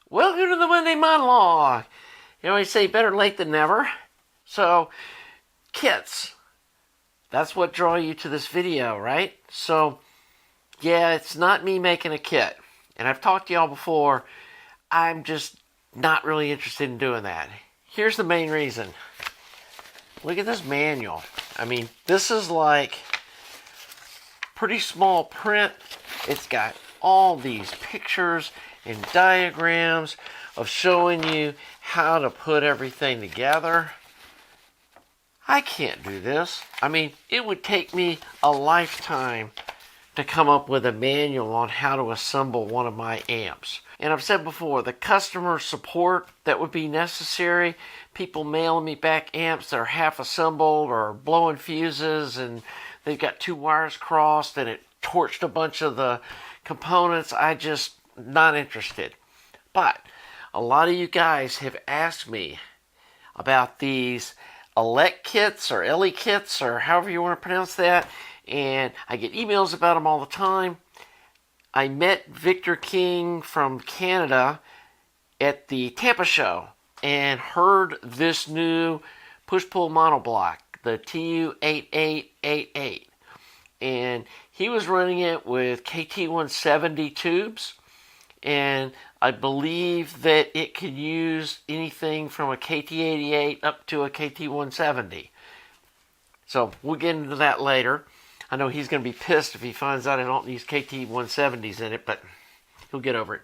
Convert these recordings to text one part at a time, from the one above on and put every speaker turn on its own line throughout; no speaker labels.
Welcome to the Monday Monologue. You always say better late than never. So, kits. That's what draw you to this video, right? So, yeah, it's not me making a kit. And I've talked to y'all before. I'm just not really interested in doing that. Here's the main reason. Look at this manual. I mean, this is like pretty small print. It's got all these pictures and diagrams of showing you how to put everything together. I can't do this. I mean, it would take me a lifetime to come up with a manual on how to assemble one of my amps. And I've said before, the customer support that would be necessary, people mailing me back amps that are half assembled or blowing fuses and they've got two wires crossed and it torched a bunch of the components, I just not interested. But a lot of you guys have asked me about these elect kits or LE kits or however you want to pronounce that, and I get emails about them all the time. I met Victor King from Canada at the Tampa show and heard this new push-pull monoblock, the TU8888, and he was running it with KT170 tubes, and I believe that it could use anything from a KT88 up to a KT170. So we'll get into that later. I know he's going to be pissed if he finds out I don't use KT170s in it, but he'll get over it.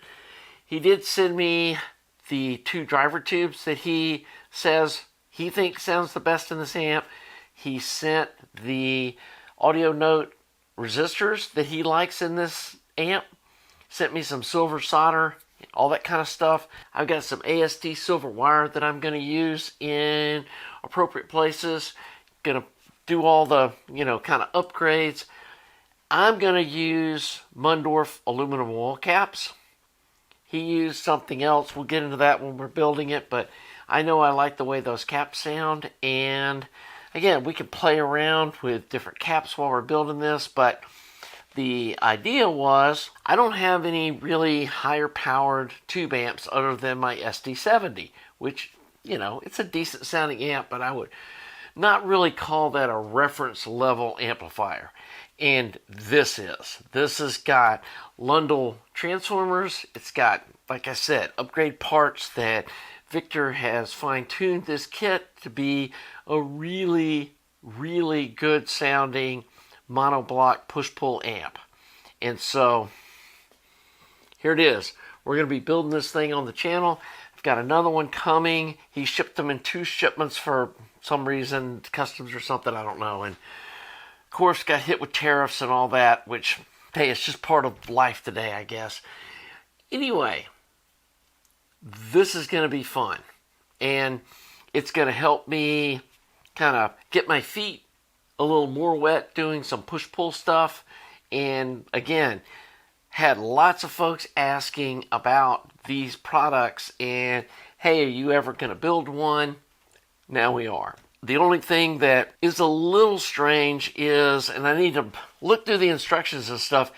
He did send me the two driver tubes that he says he thinks sounds the best in this amp. He sent the audio note resistors that he likes in this amp. Sent me some silver solder, all that kind of stuff. I've got some AST silver wire that I'm going to use in appropriate places. Going to do all the, kind of upgrades. I'm going to use Mundorf aluminum wall caps. He used something else. We'll get into that when we're building it, but I know I like the way those caps sound. And again, we can play around with different caps while we're building this, but the idea was I don't have any really higher powered tube amps other than my SD70, which, it's a decent sounding amp, but I would not really call that a reference level amplifier. And this has got Lundell transformers. It's got, like I said, upgrade parts that Victor has fine-tuned this kit to be a really, really good sounding monoblock push-pull amp. And so here it is. We're going to be building this thing on the channel. I've got another one coming. He shipped them in 2 shipments for some reason, customs or something, I don't know. And of course got hit with tariffs and all that, which, hey, it's just part of life today, I guess. Anyway, this is going to be fun. And it's going to help me kind of get my feet a little more wet doing some push-pull stuff. And again, had lots of folks asking about these products and, hey, are you ever going to build one? Now we are. The only thing that is a little strange is, and I need to look through the instructions and stuff,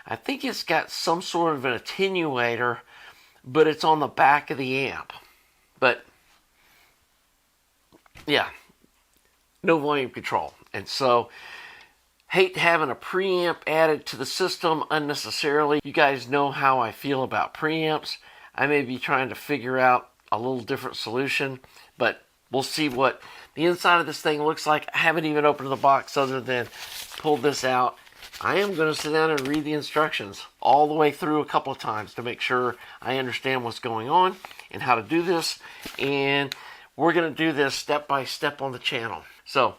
I think it's got some sort of an attenuator, but it's on the back of the amp. But yeah, no volume control. And so, hate having a preamp added to the system unnecessarily. You guys know how I feel about preamps. I may be trying to figure out a little different solution, but we'll see what the inside of this thing looks like. I haven't even opened the box other than pulled this out. I am going to sit down and read the instructions all the way through a couple of times to make sure I understand what's going on and how to do this. And we're going to do this step by step on the channel. So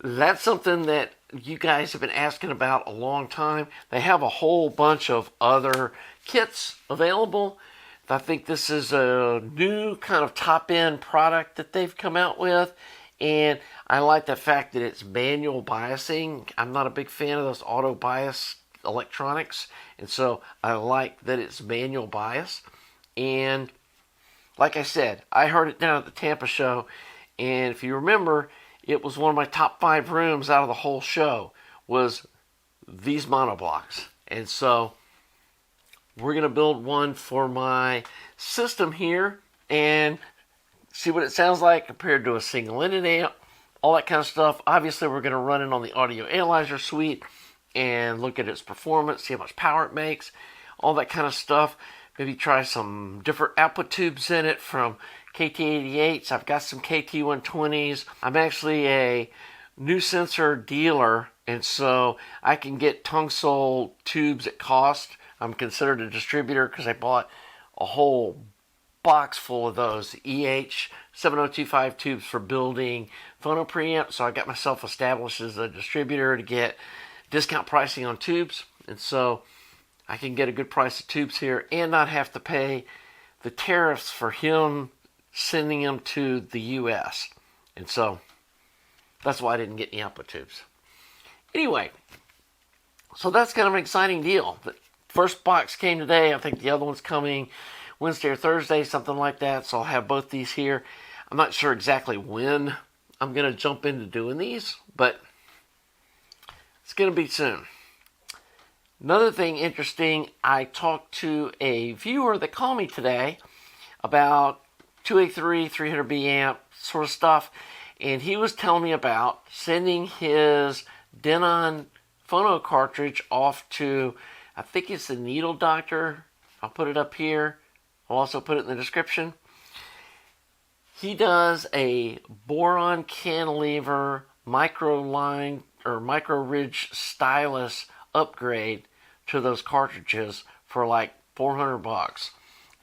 that's something that you guys have been asking about a long time. They have a whole bunch of other kits available. I think this is a new kind of top-end product that they've come out with. And I like the fact that it's manual biasing. I'm not a big fan of those auto bias electronics. And so I like that it's manual bias. And like I said, I heard it down at the Tampa show. And if you remember, it was one of my top 5 rooms out of the whole show was these monoblocks. And so we're going to build one for my system here and see what it sounds like compared to a single-ended amp, all that kind of stuff. Obviously, we're going to run it on the audio analyzer suite and look at its performance, see how much power it makes, all that kind of stuff. Maybe try some different output tubes in it from KT88s. I've got some KT120s. I'm actually a new sensor dealer, and so I can get tongue-sole tubes at cost. I'm considered a distributor because I bought a whole box full of those EH7025 tubes for building Phono preamps. So I got myself established as a distributor to get discount pricing on tubes, and so I can get a good price of tubes here and not have to pay the tariffs for him sending them to the US. And so that's why I didn't get any output tubes. Anyway, so that's kind of an exciting deal. The first box came today. I think the other one's coming Wednesday or Thursday, something like that. So I'll have both these here. I'm not sure exactly when I'm going to jump into doing these, but it's going to be soon. Another thing interesting, I talked to a viewer that called me today about 2A3, 300B amp sort of stuff, and he was telling me about sending his Denon Phono cartridge off to, I think it's the Needle Doctor. I'll put it up here. I'll also put it in the description. He does a boron cantilever micro line or micro ridge stylus upgrade to those cartridges for like $400,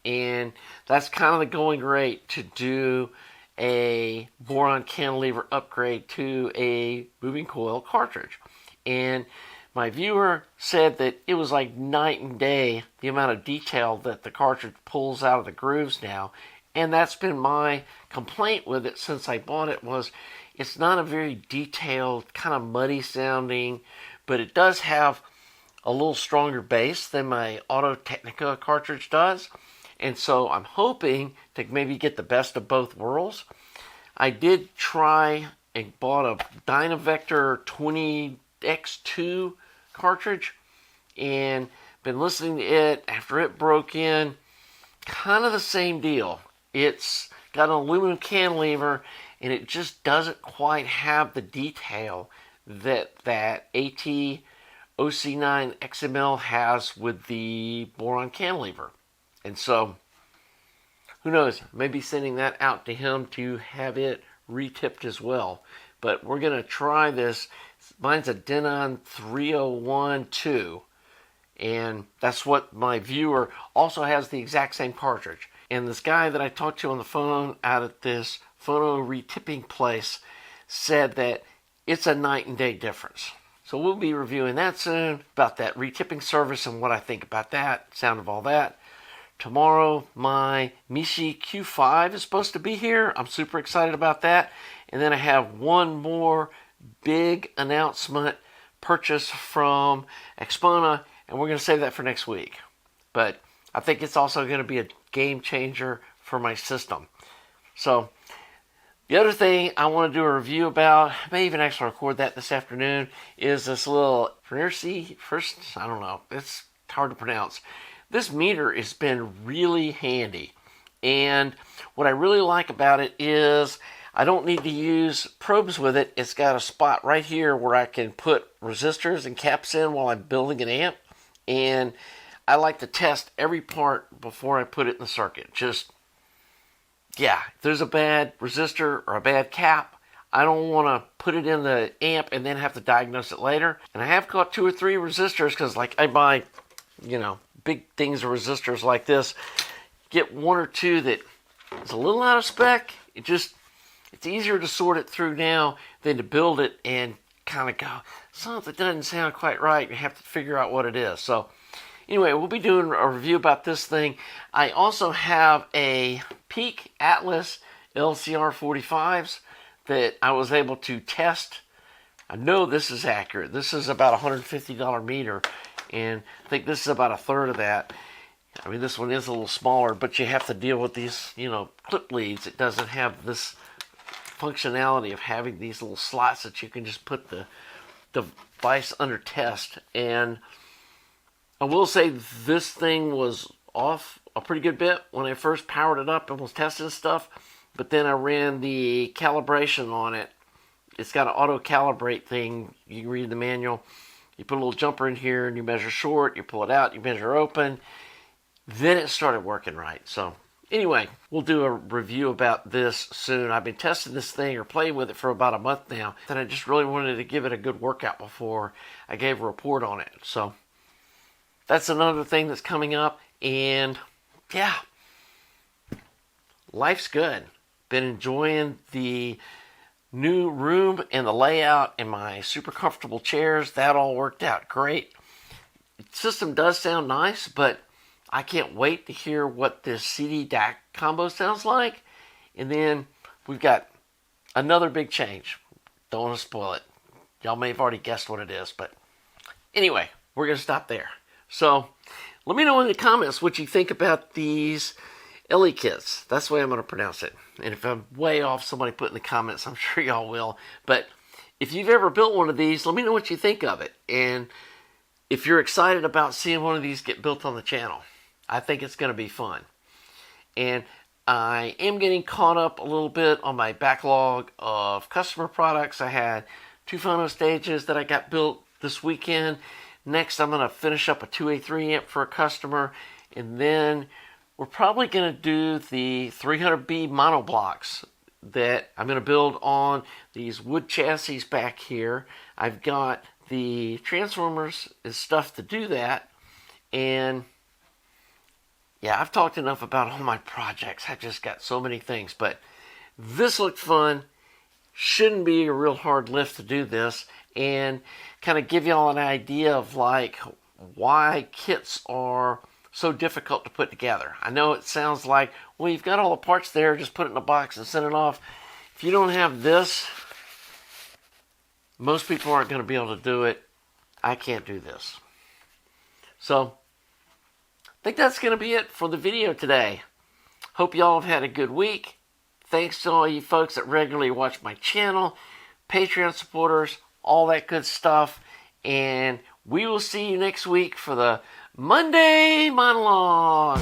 and that's kind of the going rate to do a boron cantilever upgrade to a moving coil cartridge. And my viewer said that it was like night and day the amount of detail that the cartridge pulls out of the grooves now, and that's been my complaint with it since I bought it. Was it's not a very detailed, kind of muddy sounding, but it does have a little stronger bass than my Audio Technica cartridge does. And so I'm hoping to maybe get the best of both worlds. I did try and bought a Dynavector 20X2 cartridge and been listening to it after it broke in. Kind of the same deal. It's got an aluminum cantilever and it just doesn't quite have the detail that AT OC9 XML has with the boron cantilever. And so, who knows, maybe sending that out to him to have it retipped as well. But we're going to try this. Mine's a Denon 301-2. And that's what my viewer also has, the exact same cartridge. And this guy that I talked to on the phone out at this Phono retipping place said that it's a night and day difference. So we'll be reviewing that soon, about that retipping service and what I think about that, sound of all that. Tomorrow, my Mishi Q5 is supposed to be here. I'm super excited about that. And then I have one more big announcement purchase from Xpona, and we're going to save that for next week. But I think it's also going to be a game changer for my system. So the other thing I want to do a review about, I may even actually record that this afternoon, is this little first, I don't know, it's hard to pronounce. This meter has been really handy. And what I really like about it is I don't need to use probes with it. It's got a spot right here where I can put resistors and caps in while I'm building an amp. And I like to test every part before I put it in the circuit. If there's a bad resistor or a bad cap, I don't want to put it in the amp and then have to diagnose it later. And I have got 2 or 3 resistors because like I buy, big things of resistors like this. Get 1 or 2 that is a little out of spec. It's easier to sort it through now than to build it and kind of go, something doesn't sound quite right. You have to figure out what it is. So anyway, we'll be doing a review about this thing. I also have a Peak Atlas LCR 45s that I was able to test. I know this is accurate. This is about a $150 meter, and I think this is about a third of that. I mean, this one is a little smaller, but you have to deal with these, clip leads. It doesn't have this functionality of having these little slots that you can just put the device under test. And I will say this thing was off a pretty good bit when I first powered it up and was testing stuff, but then I ran the calibration on it. It's got an auto calibrate thing. You can read the manual. You put a little jumper in here and you measure short, you pull it out, you measure open. Then it started working right. So anyway, we'll do a review about this soon. I've been testing this thing or playing with it for about a month now. And I just really wanted to give it a good workout before I gave a report on it. So that's another thing that's coming up. And yeah, life's good. Been enjoying the new room and the layout and my super comfortable chairs. That all worked out great. The system does sound nice, but I can't wait to hear what this CD DAC combo sounds like. And then we've got another big change. Don't want to spoil it. Y'all may have already guessed what it is, but anyway, we're going to stop there. So let me know in the comments what you think about these LE kits. That's the way I'm going to pronounce it. And if I'm way off, somebody put in the comments. I'm sure y'all will. But if you've ever built one of these, let me know what you think of it. And if you're excited about seeing one of these get built on the channel. I think it's going to be fun. And I am getting caught up a little bit on my backlog of customer products. I had 2 Phono stages that I got built this weekend. Next, I'm going to finish up a 2A3 amp for a customer. And then we're probably going to do the 300B monoblocks that I'm going to build on these wood chassis back here. I've got the transformers and stuff to do that. And yeah, I've talked enough about all my projects. I've just got so many things. But this looked fun. Shouldn't be a real hard lift to do this. And kind of give y'all an idea of like why kits are so difficult to put together. I know it sounds like, well, you've got all the parts there, just put it in a box and send it off. If you don't have this, most people aren't going to be able to do it. I can't do this. So I think that's going to be it for the video today. Hope y'all have had a good week. Thanks to all you folks that regularly watch my channel, Patreon supporters, all that good stuff. And we will see you next week for the Monday Monologue.